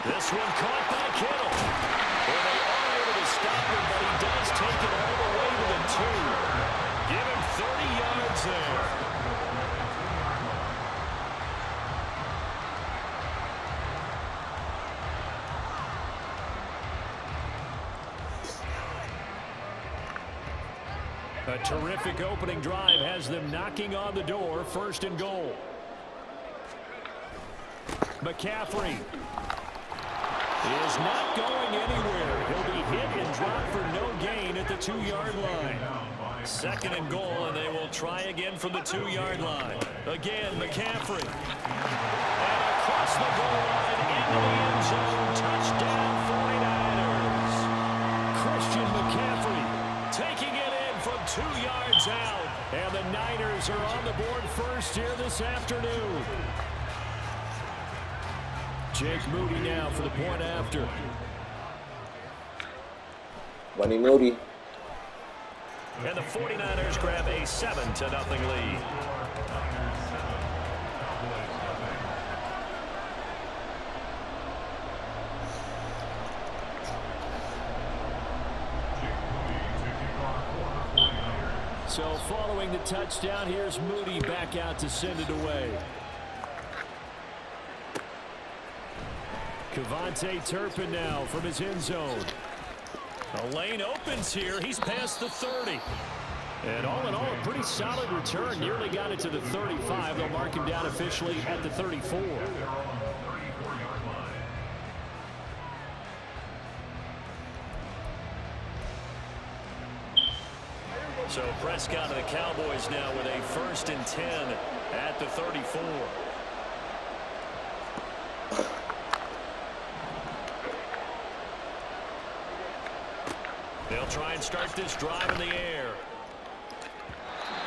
This one caught by Kittle. Well, they are able to stop him, but he does take it all the way to the 2. Give him 30 yards there. A terrific opening drive has them knocking on the door. 1st and goal. McCaffrey is not going anywhere. He'll be hit and dropped for no gain at the 2-yard line. 2nd and goal, and they will try again from the 2-yard line. Again, McCaffrey. And across the goal line into the end zone. Touchdown 49ers. Christian McCaffrey taking it in from 2 yards out. And the Niners are on the board first here this afternoon. Jake Moody now for the point after. Bunny Moody. And the 49ers grab a 7-0 lead. So following the touchdown, here's Moody back out to send it away. Kevontae Turpin now from his end zone. The lane opens here. He's past the 30. And all in all, a pretty solid return. Nearly got it to the 35. They'll mark him down officially at the 34. So Prescott and the Cowboys now with a 1st and 10 at the 34. They'll try and start this drive in the air.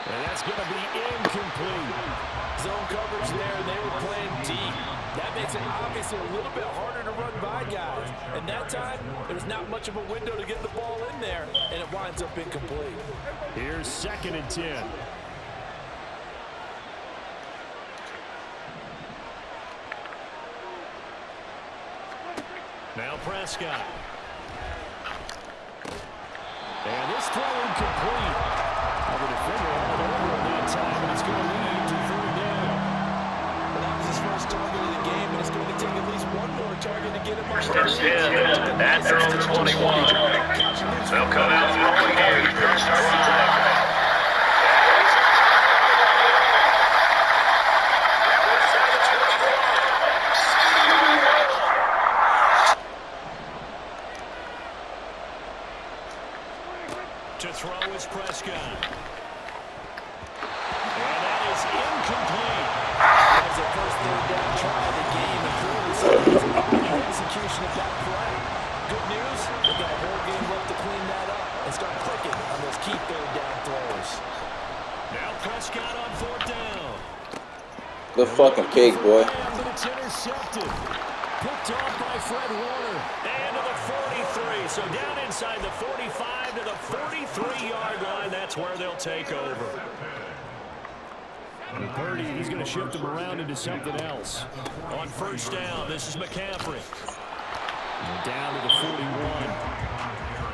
And that's going to be incomplete. Zone coverage there, and they were playing deep. That makes it obviously a little bit harder to run by guys. And that time, there was not much of a window to get the ball in there, and it winds up incomplete. Here's 2nd and 10. Now Prescott. And this throw incomplete. The defender had it over at that time, and it's going to lead to 3rd down. Well, that was his first target of the game, and it's going to take at least one more target to get him on First and 10 at their own 21. They'll come out throwing here. First drive. To throw is Prescott. And that is incomplete. That was the first 3rd down try of the game, and clearly the execution of that play. Good news, they've got a whole game left to clean that up and start clicking on those key 3rd down throws. Now Prescott on 4th down. Good fucking cake, boy. But it's intercepted. Picked off by Fred Warner. And to the 43. So down inside the 45 to the 43-yard line. That's where they'll take over. And Purdy, he's going to shift them around into something else. On 1st down, this is McCaffrey. And down to the 41.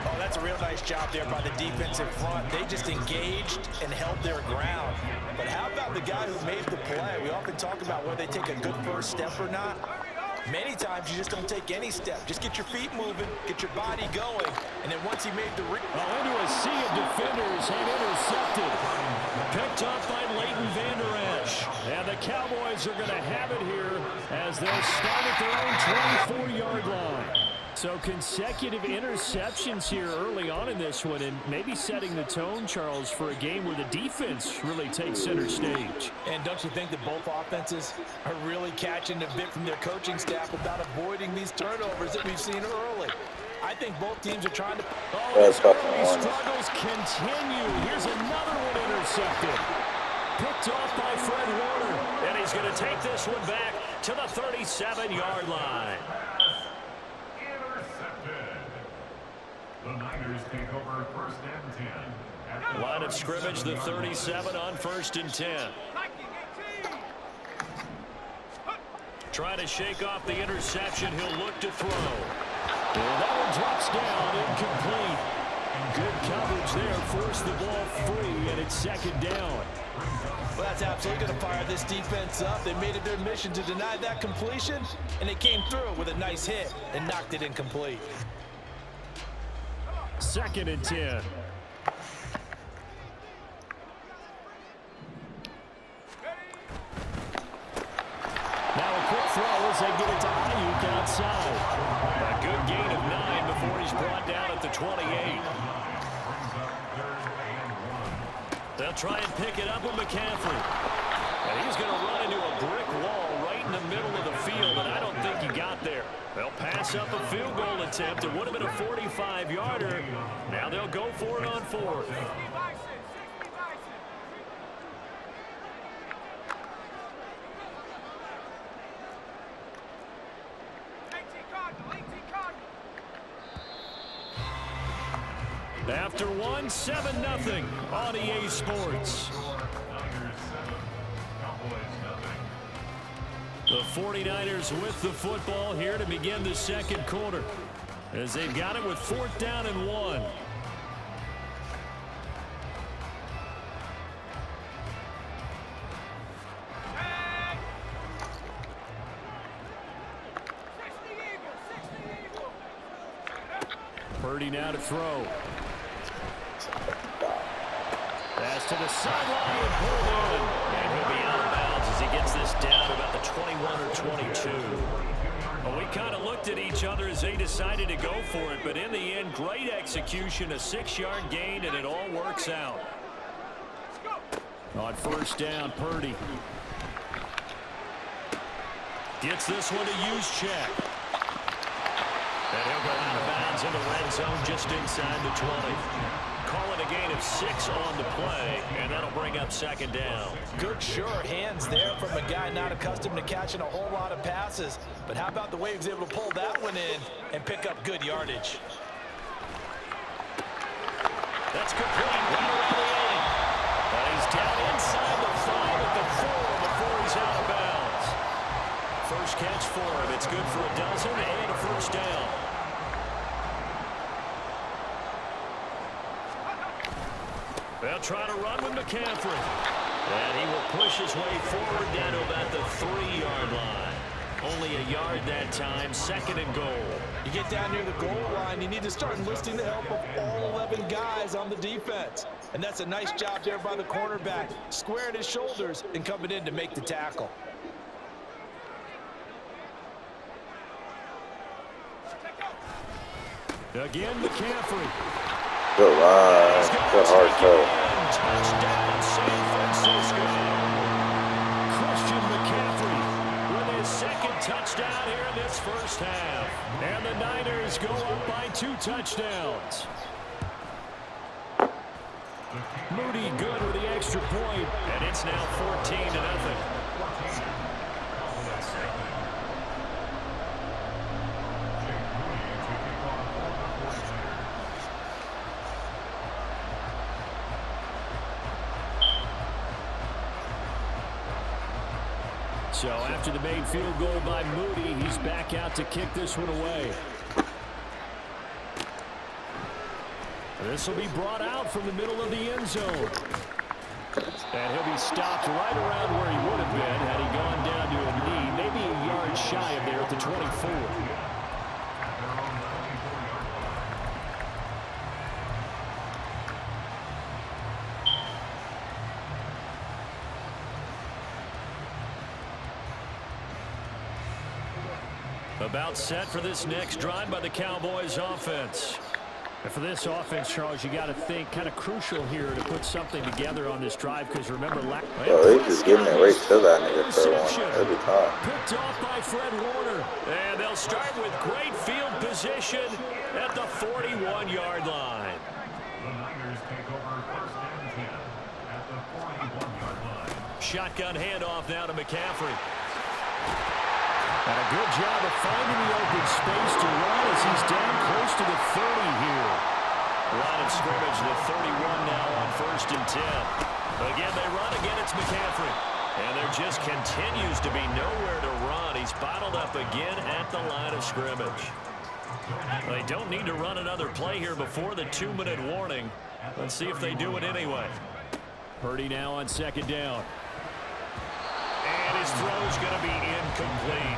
Oh, that's a real nice job there by the defensive front. They just engaged and held their ground. But how about the guy who made the play? We often talk about whether they take a good first step or not. Many times you just don't take any step. Just get your feet moving, get your body going, and then once he made the into a sea of defenders and intercepted. Picked off by Leighton Vander Esch. And the Cowboys are going to have it here as they'll start at their own 24-yard line. So consecutive interceptions here early on in this one, and maybe setting the tone, Charles, for a game where the defense really takes center stage. And don't you think that both offenses are really catching a bit from their coaching staff about avoiding these turnovers that we've seen early? I think both teams are trying to... That's fucking early struggles continue. Here's another one intercepted. Picked off by Fred Warner. And he's going to take this one back to the 37-yard line. The Niners take over 1st and 10. Line of scrimmage, the 37 on 1st and 10. Trying to shake off the interception. He'll look to throw. And that one drops down, incomplete. Good coverage there. Forced the ball free, and it's second down. Well, that's absolutely going to fire this defense up. They made it their mission to deny that completion, and they came through with a nice hit and knocked it incomplete. Second and 10. Now a quick throw as they get it to Ayuk outside. A good gain of 9 before he's brought down at the 28. They'll try and pick it up with McCaffrey. And he's going to run into a brick wall right in the middle of the field, and I don't think he got there. They'll pass up a field goal attempt. It would have been a 45-yarder. Now they'll go for it on fourth. After one, 7-0 on EA Sports. The 49ers with the football here to begin the second quarter, as they've got it with 4th down and 1. Purdy now to throw. Pass to the sideline and pulled in. And he'll be out of bounds as he gets this down to about the 21 or 22. Well, we kind of looked at each other as they decided to go for it, but in the end, great execution, a 6-yard gain, and it all works out. On first down, Purdy gets this one to Juszczyk. And he'll go out of bounds in the red zone just inside the 20. Call it a gain of 6 on the play, and that'll bring up second down. Good, sure hands there from a guy not accustomed to catching a whole lot of passes. But how about the way he was able to pull that one in and pick up good yardage? That's complete. Right around the 8. And he's down inside the 5 at the 4 before he's out of bounds. First catch for him. It's good for a dozen and a first down. They'll try to run with McCaffrey. And he will push his way forward down to about the 3-yard line. Only a yard that time, second and goal. You get down near the goal line, you need to start enlisting the help of all 11 guys on the defense. And that's a nice job there by the cornerback, squaring his shoulders and coming in to make the tackle. Again, McCaffrey. Good line. Good hard throw. Touchdown, San Francisco. Christian McCaffrey with his second touchdown here in this first half. And the Niners go up by 2 touchdowns. Moody good with the extra point, and it's now 14-0. So after the made field goal by Moody, he's back out to kick this one away. This will be brought out from the middle of the end zone. And he'll be stopped right around where he would have been had he gone down to a knee, maybe a yard shy of there at the 24. About set for this next drive by the Cowboys offense. And for this offense, Charles, you got to think kind of crucial here to put something together on this drive, because remember, yo, they just giving it right to that nigga for one every time. Picked off by Fred Warner. And they'll start with great field position at the 41-yard line. The Niners take over first and 10 at the 41-yard line. Shotgun handoff now to McCaffrey. And a good job of finding the open space to run as he's down close to the 30 here. Line of scrimmage, the 31 now on first and 10. Again, they run. Again, it's McCaffrey. And there just continues to be nowhere to run. He's bottled up again at the line of scrimmage. They don't need to run another play here before the 2-minute warning. Let's see if they do it anyway. Purdy now on second down. And his throw's going to be incomplete.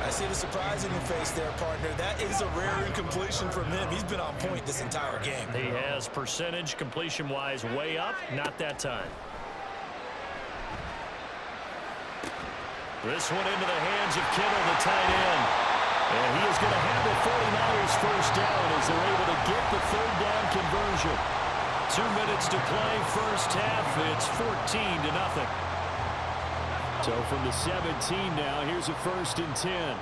I see the surprise in your face there, partner. That is a rare incompletion from him. He's been on point this entire game. He has percentage completion-wise way up. Not that time. This one into the hands of Kittle, the tight end. And he is going to have the 49ers first down as they're able to get the third down conversion. 2 minutes to play, first half. It's 14-0. So from the 17 now, here's a 1st and 10.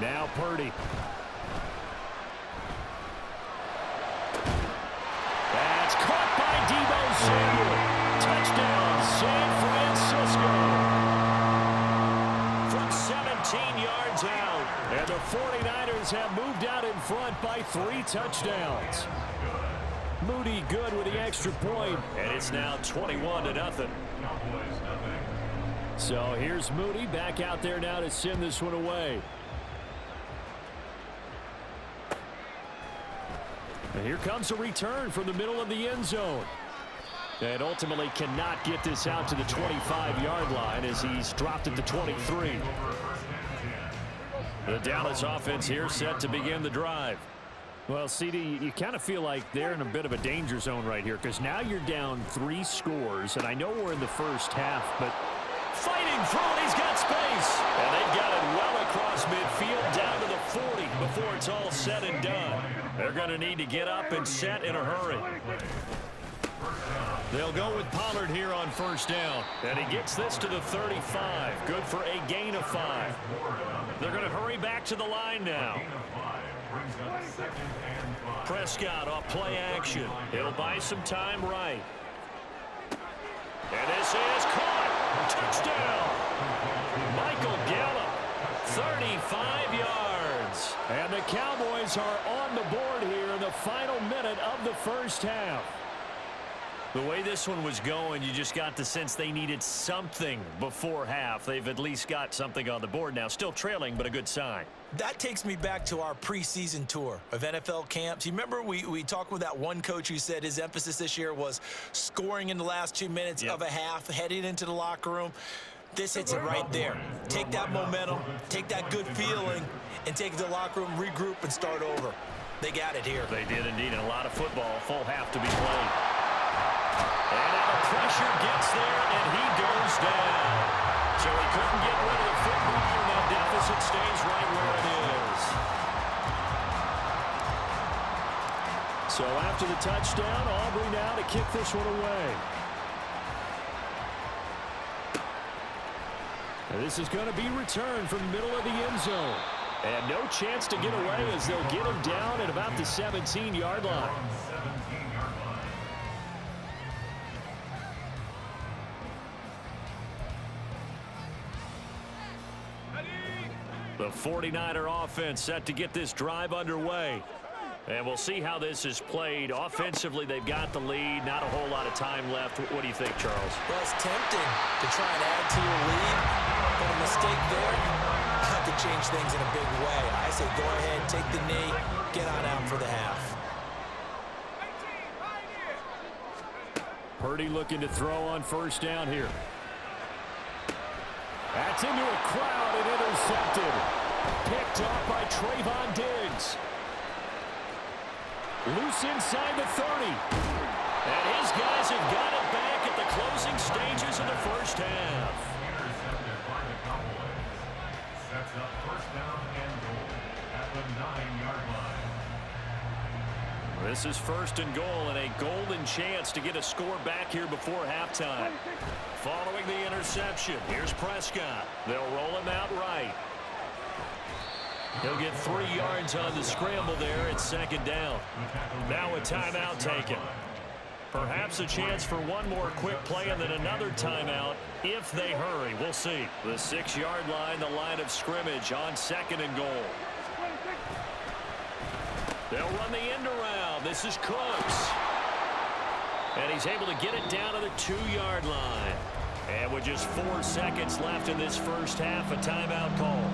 Now Purdy. That's caught by Deebo Samuel. Touchdown, San Francisco. From 17 yards out. And the 49ers have moved out in front by 3 touchdowns. Moody good with the extra point. And it's now 21-0. So here's Moody back out there now to send this one away. And here comes a return from the middle of the end zone. And ultimately cannot get this out to the 25-yard line as he's dropped at the 23. The Dallas offense here set to begin the drive. Well, CD, you kind of feel like they're in a bit of a danger zone right here because now you're down 3 scores, and I know we're in the first half, but fighting through it, he's got space. And they've got it well across midfield down to the 40 before it's all said and done. They're going to need to get up and set in a hurry. They'll go with Pollard here on first down. And he gets this to the 35. Good for a gain of 5. They're going to hurry back to the line now. Prescott off play action. He'll buy some time right. And this is caught. Touchdown. Michael Gallup. 35 yards. And the Cowboys are on the board here in the final minute of the first half. The way this one was going, you just got the sense they needed something before half. They've at least got something on the board now. Still trailing, but a good sign. That takes me back to our preseason tour of NFL camps. You remember we talked with that one coach who said his emphasis this year was scoring in the last 2 minutes of a half, heading into the locker room. This hits it right there. Take that momentum, take that good feeling, and take it to the locker room, regroup, and start over. They got it here. They did indeed, and a lot of football, full half to be played. And now the pressure gets there, and he goes down. So he couldn't get rid of the football, and that deficit stays right where it is. So after the touchdown, Aubrey now to kick this one away. And this is going to be returned from the middle of the end zone. And no chance to get away as they'll get him down at about the 17-yard line. The 49er offense set to get this drive underway. And we'll see how this is played. Offensively, they've got the lead. Not a whole lot of time left. What do you think, Charles? Well, it's tempting to try and add to your lead, but a mistake there could change things in a big way. I say go ahead, take the knee, get on out for the half. Purdy looking to throw on first down here. That's into a crowd and intercepted. Picked up by Trayvon Diggs. Loose inside the 30. And his guys have got it back at the closing stages of the first half. Intercepted by the Cowboys. Sets up first down and goal at the 9-yard line. This is first and goal and a golden chance to get a score back here before halftime. Following the interception, here's Prescott. They'll roll him out right. He'll get 3 yards on the scramble there at second down. Now a timeout taken. Perhaps a chance for one more quick play and then another timeout if they hurry. We'll see. The 6-yard line, the line of scrimmage on second and goal. They'll run the end around. This is Cooks. And he's able to get it down to the 2-yard line. And with just 4 seconds left in this first half, a timeout call.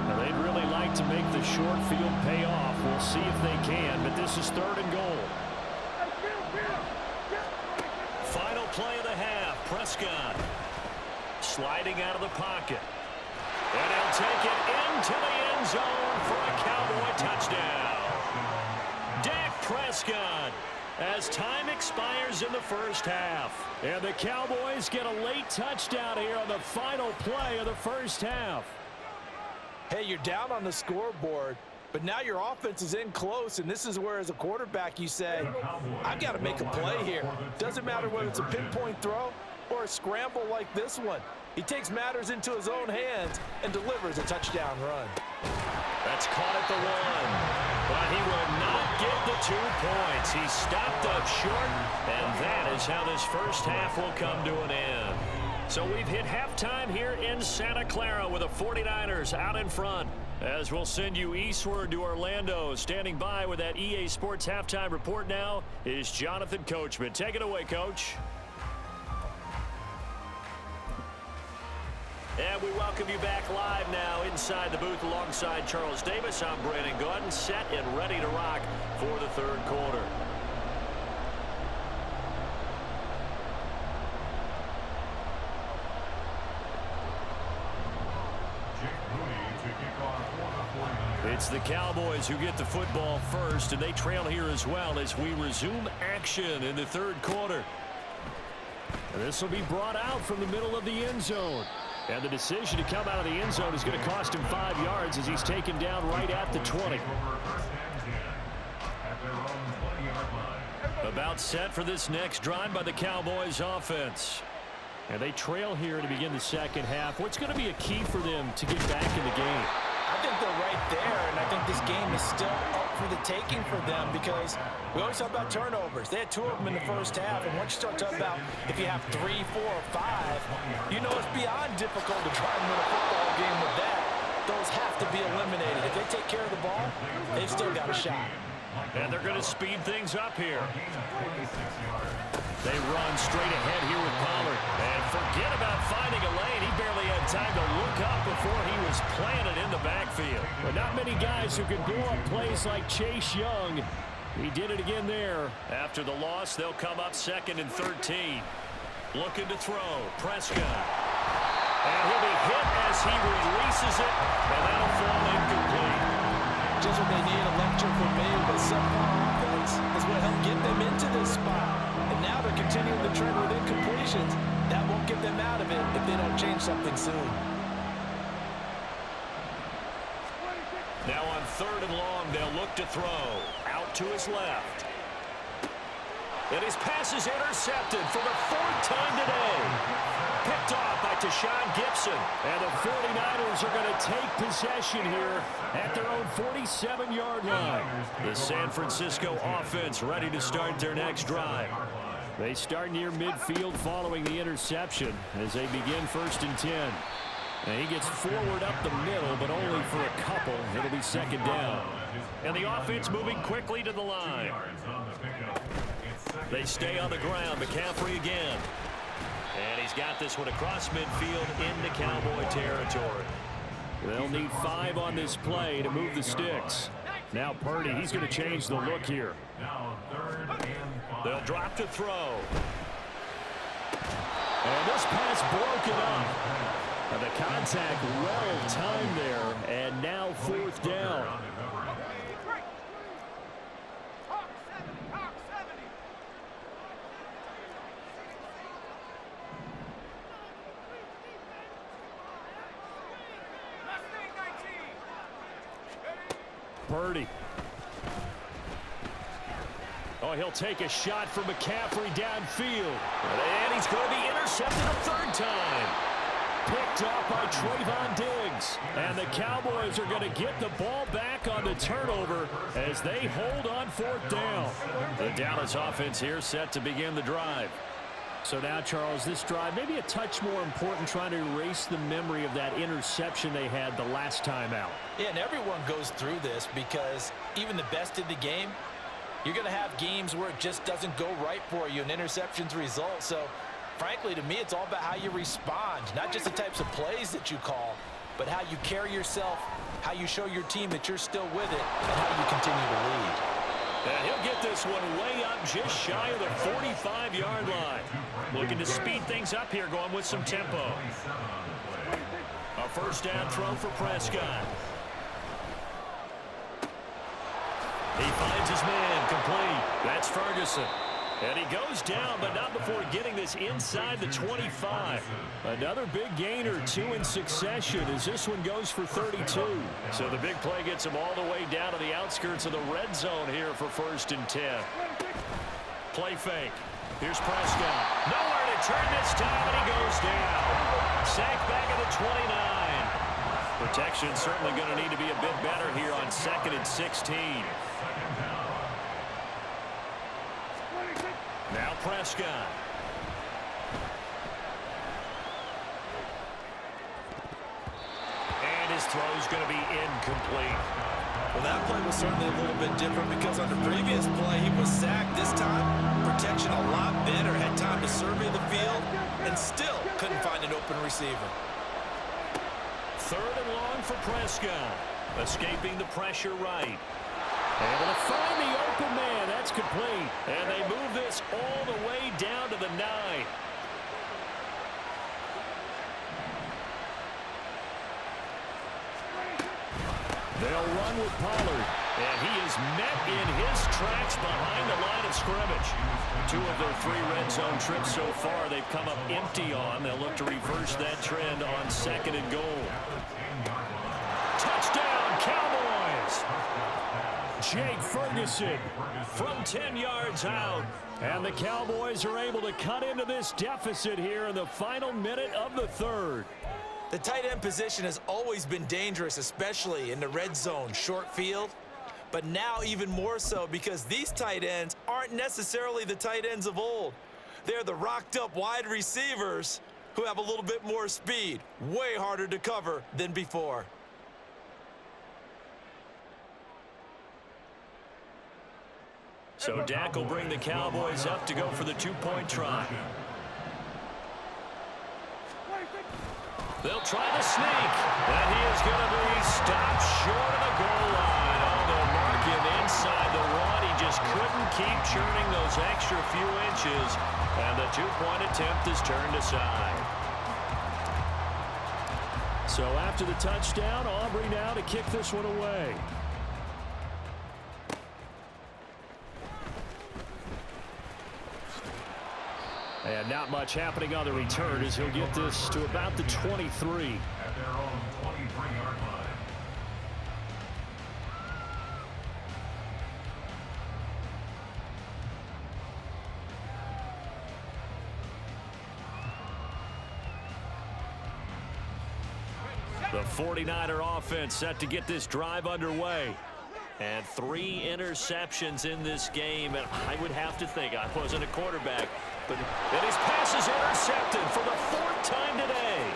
Now, they'd really like to make the short field pay off. We'll see if they can, but this is 3rd and goal. Final play of the half. Prescott sliding out of the pocket. And he'll take it into the end zone for a Cowboy touchdown. Dak Prescott as time expires in the first half. And the Cowboys get a late touchdown here on the final play of the first half. Hey, you're down on the scoreboard, but now your offense is in close, and this is where, as a quarterback, you say, I've got to make a play here. Doesn't matter whether it's a pinpoint throw or a scramble like this one. He takes matters into his own hands and delivers a touchdown run. That's caught at the 1, but he will not get the 2 points. He stopped up short, and that is how this first half will come to an end. So we've hit halftime here in Santa Clara with the 49ers out in front. As we'll send you eastward to Orlando. Standing by with that EA Sports halftime report now is Jonathan Coachman. Take it away, Coach. And we welcome you back live now inside the booth alongside Charles Davis. I'm Brandon Gordon, set and ready to rock for the 3rd quarter. It's the Cowboys who get the football first, and they trail here as well as we resume action in the 3rd quarter. And this will be brought out from the middle of the end zone. And the decision to come out of the end zone is going to cost him 5 yards as he's taken down right at the 20. About set for this next drive by the Cowboys offense. And they trail here to begin the second half. What's going to be a key for them to get back in the game? I think they're right there, and I think this game is still up for the taking for them because we always talk about turnovers. They had 2 of them in the first half, and once you start talking about if you have 3, 4, or 5, you know it's beyond difficult to try and win a football game with that. Those have to be eliminated. If they take care of the ball, they've still got a shot. And they're going to speed things up here. They run straight ahead here with Pollard. And forget about finding a lane. He barely had time to look up before he was planted in the backfield. But not many guys who can go on plays like Chase Young. He did it again there. After the loss, they'll come up 2nd and 13. Looking to throw. Prescott. And he'll be hit as he releases it. And that'll fall incomplete. Just what they need, a lecture from me, but somehow offense is what helped get them into this spot. And now they're continuing the trend with incompletions. That won't get them out of it if they don't change something soon. Now on 3rd and long, they'll look to throw. Out to his left. And his pass is intercepted for the 4th time today. Picked off by Tashawn Gibson. And the 49ers are going to take possession here at their own 47-yard line. The San Francisco offense ready to start their next drive. They start near midfield following the interception as they begin 1st and 10. And he gets forward up the middle, but only for a couple. It'll be 2nd down. And the offense moving quickly to the line. They stay on the ground. McCaffrey again. And he's got this one across midfield into Cowboy territory. They'll need 5 on this play to move the sticks. Now Purdy, he's going to change the look here. They'll drop to throw. And this pass broken up. And the contact well timed there. And now 4th down. Purdy. Oh, he'll take a shot from McCaffrey downfield. And he's going to be intercepted a 3rd time. Picked off by Trayvon Diggs. And the Cowboys are going to get the ball back on the turnover as they hold on 4th down. The Dallas offense here set to begin the drive. So now, Charles, this drive maybe a touch more important, trying to erase the memory of that interception they had the last time out. Yeah, and everyone goes through this because even the best in the game, you're going to have games where it just doesn't go right for you, and interceptions result. So, frankly, to me, it's all about how you respond, not just the types of plays that you call, but how you carry yourself, how you show your team that you're still with it, and how you continue to lead. And he'll get this one way up just shy of the 45-yard line. Looking to speed things up here, going with some tempo. A first down throw for Prescott. He finds his man, complete. That's Ferguson. And he goes down, but not before getting this inside the 25. Another big gain or two in succession as this one goes for 32. So the big play gets him all the way down to the outskirts of the red zone here for 1st and 10. Play fake. Here's Prescott. Nowhere to turn this time, and he goes down. Sacked back at the 29. Protection certainly going to need to be a bit better here on 2nd and 16. Now Prescott. And his throw's going to be incomplete. Well, that play was certainly a little bit different because on the previous play, he was sacked. This time, protection a lot better. Had time to survey the field and still couldn't find an open receiver. 3rd and long for Prescott. Escaping the pressure right. Able to find the open man. That's complete. And they move this all the way down to the 9. They'll run with Pollard. And he is met in his tracks behind the line of scrimmage. 2 of their 3 red zone trips so far they've come up empty on. They'll look to reverse that trend on 2nd and goal. Touchdown, Cowboys! Jake Ferguson from 10 yards out. And the Cowboys are able to cut into this deficit here in the final minute of the 3rd. The tight end position has always been dangerous, especially in the red zone, short field. But now even more so because these tight ends aren't necessarily the tight ends of old. They're the rocked-up wide receivers who have a little bit more speed, way harder to cover than before. So Dak will bring the Cowboys up to go for the 2-point try. They'll try to sneak, and he is going to be stopped short of the goal line. Oh, they'll mark him inside the 1. He just couldn't keep churning those extra few inches, and the 2-point attempt is turned aside. So after the touchdown, Aubrey now to kick this one away. And not much happening on the return as he'll get this to about the 23. At their own 23-yard line. The 49er offense set to get this drive underway. And 3 interceptions in this game, and I would have to think, I wasn't a quarterback, but his pass is intercepted for the 4th time today.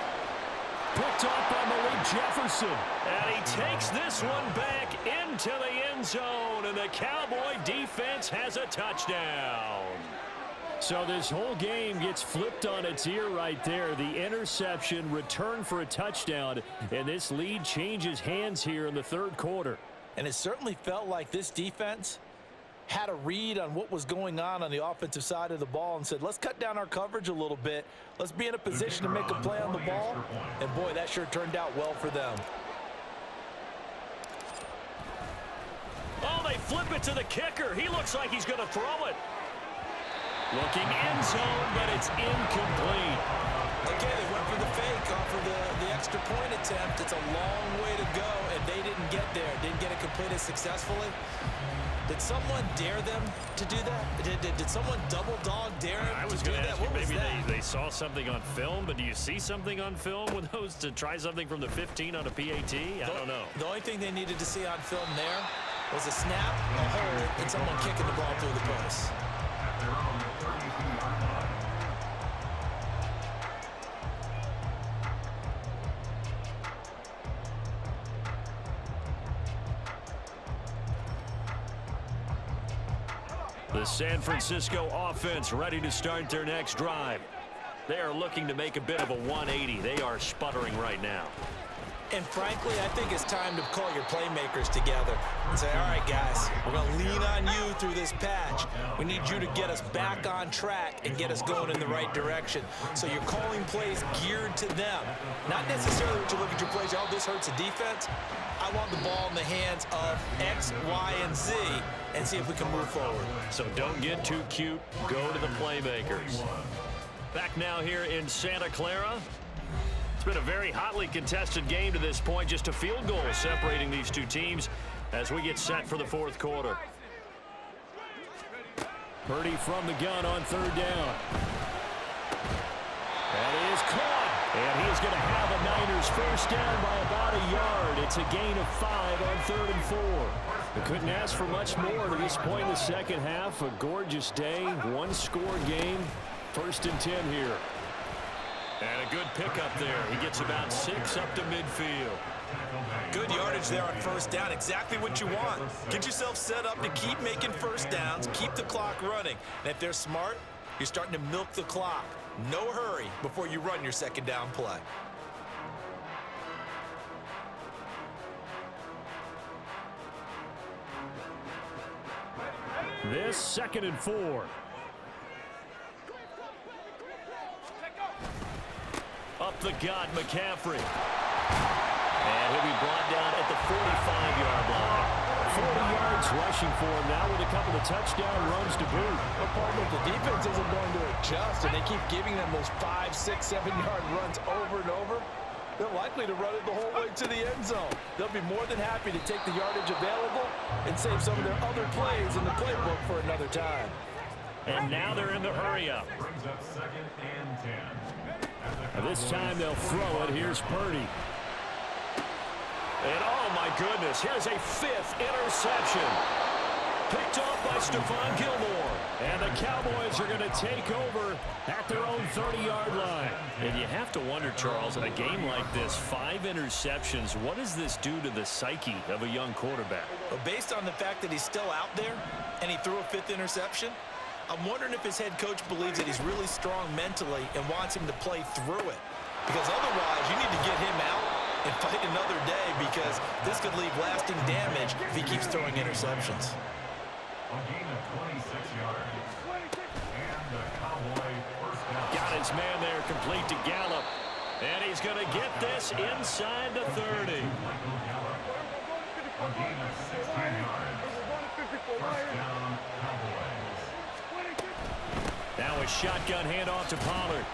Picked off by Malik Jefferson, and he takes this one back into the end zone, and the Cowboy defense has a touchdown. So this whole game gets flipped on its ear right there. The interception, return for a touchdown, and this lead changes hands here in the 3rd quarter. And it certainly felt like this defense had a read on what was going on the offensive side of the ball and said, let's cut down our coverage a little bit. Let's be in a position to make a play on the ball. And, boy, that sure turned out well for them. Oh, they flip it to the kicker. He looks like he's going to throw it. Looking end zone, but it's incomplete. Okay, they went for the fake off of the extra point attempt. It's a long way to go, and they didn't get there. Didn't get it completed successfully. Did someone dare them to do that? Did someone double dog dare them I was to do going to that? ask you, What was maybe that? they saw something on film, but do you see something on film with those to try something from the 15 on a PAT? I don't know. The only thing they needed to see on film there was a snap, a hold, and someone kicking the ball through the post. At their own 32-yard line. The San Francisco offense ready to start their next drive. They are looking to make a bit of a 180. They are sputtering right now. And frankly, I think it's time to call your playmakers together and say, all right, guys, we're going to lean on you through this patch. We need you to get us back on track and get us going in the right direction. So you're calling plays geared to them. Not necessarily what you look at your plays, oh, this hurts the defense. I want the ball in the hands of X, Y, and Z and see if we can move forward. So don't get too cute. Go to the playmakers. Back now here in Santa Clara. It's been a very hotly contested game to this point. Just a field goal separating these two teams as we get set for the fourth quarter. Purdy from the gun on third down. That is caught. And he's going to have a Niners first down by about a yard. It's a gain of 5 on 3rd and 4. They couldn't ask for much more to this point in the second half. A gorgeous day, one-score game. 1st and 10 here. And a good pickup there. He gets about 6 up to midfield. Good yardage there on first down. Exactly what you want. Get yourself set up to keep making first downs, keep the clock running. And if they're smart, you're starting to milk the clock. No hurry before you run your second down play. This 2nd and 4. Up the gut, McCaffrey. And he'll be brought down at the 45-yard line. 40 yards rushing for him now with a couple of touchdown runs to boot. The problem is the defense isn't going to adjust, and they keep giving them those 5, 6, 7-yard runs over and over. They're likely to run it the whole way to the end zone. They'll be more than happy to take the yardage available and save some of their other plays in the playbook for another time. And now they're in the hurry-up. Brings up 2nd and 10. This time they'll throw it. Here's Purdy. And oh my goodness, here's a 5th interception. Picked off by Stephon Gilmore. And the Cowboys are going to take over at their own 30-yard line. And you have to wonder, Charles, in a game like this, 5 interceptions, what does this do to the psyche of a young quarterback? But based on the fact that he's still out there and he threw a 5th interception, I'm wondering if his head coach believes that he's really strong mentally and wants him to play through it. Because otherwise, you need to get him out and fight another day, because this could leave lasting damage if he keeps throwing interceptions. A gain of 26 yards. And the Cowboy first down. Got his man there, complete to Gallup. And he's going to get this inside the 30. Michael Gallup. A gain of 16 yards. First down, Cowboys. Now a shotgun handoff to Pollard.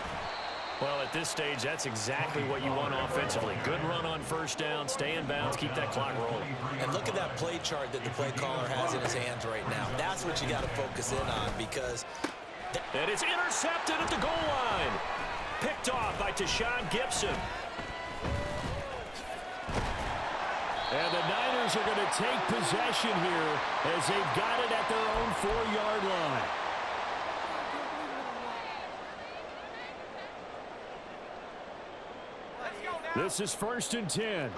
Well, at this stage, that's exactly what you want offensively. Good run on first down, stay in bounds, keep that clock rolling. And look at that play chart that the play caller has in his hands right now. That's what you got to focus in on, because... And it's intercepted at the goal line. Picked off by Tashawn Gibson. And the Niners are going to take possession here as they've got it at their own 4-yard line. This is 1st and 10.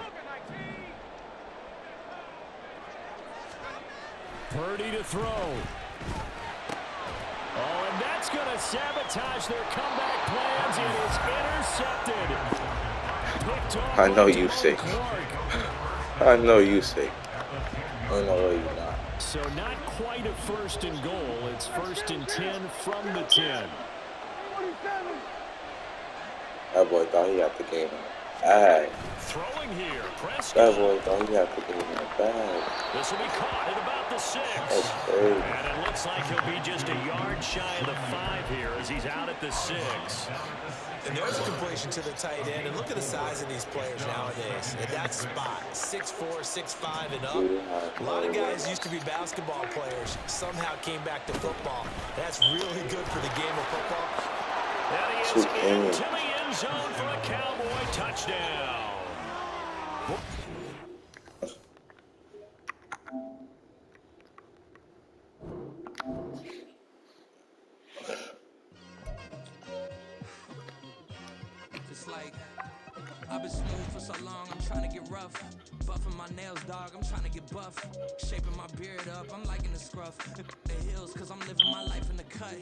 Purdy to throw. Oh, and that's going to sabotage their comeback plans. It is intercepted. Picked off. I know you sick. I know you sick. I know you're not. So not quite a 1st and goal. It's 1st and 10 from the 10. That boy thought he had the game in the bag. Throwing here. Prescott. That boy thought he had the game in the bag. This will be caught at about the 6. That's crazy. And it looks like he'll be just a yard shy of the 5 here as he's out at the 6. And there's a completion to the tight end. And look at the size of these players nowadays. At that spot, 6'4", 6'5", and up. A lot of guys used to be basketball players. Somehow came back to football. That's really good for the game of football. And he is into the end zone for a Cowboy touchdown. Just like I've been smooth for so long, I'm trying to get rough. Buffing my nails, dog, I'm trying to get buff. Shaping my beard up, I'm liking the scruff. The hills, cause I'm living my life in the cut.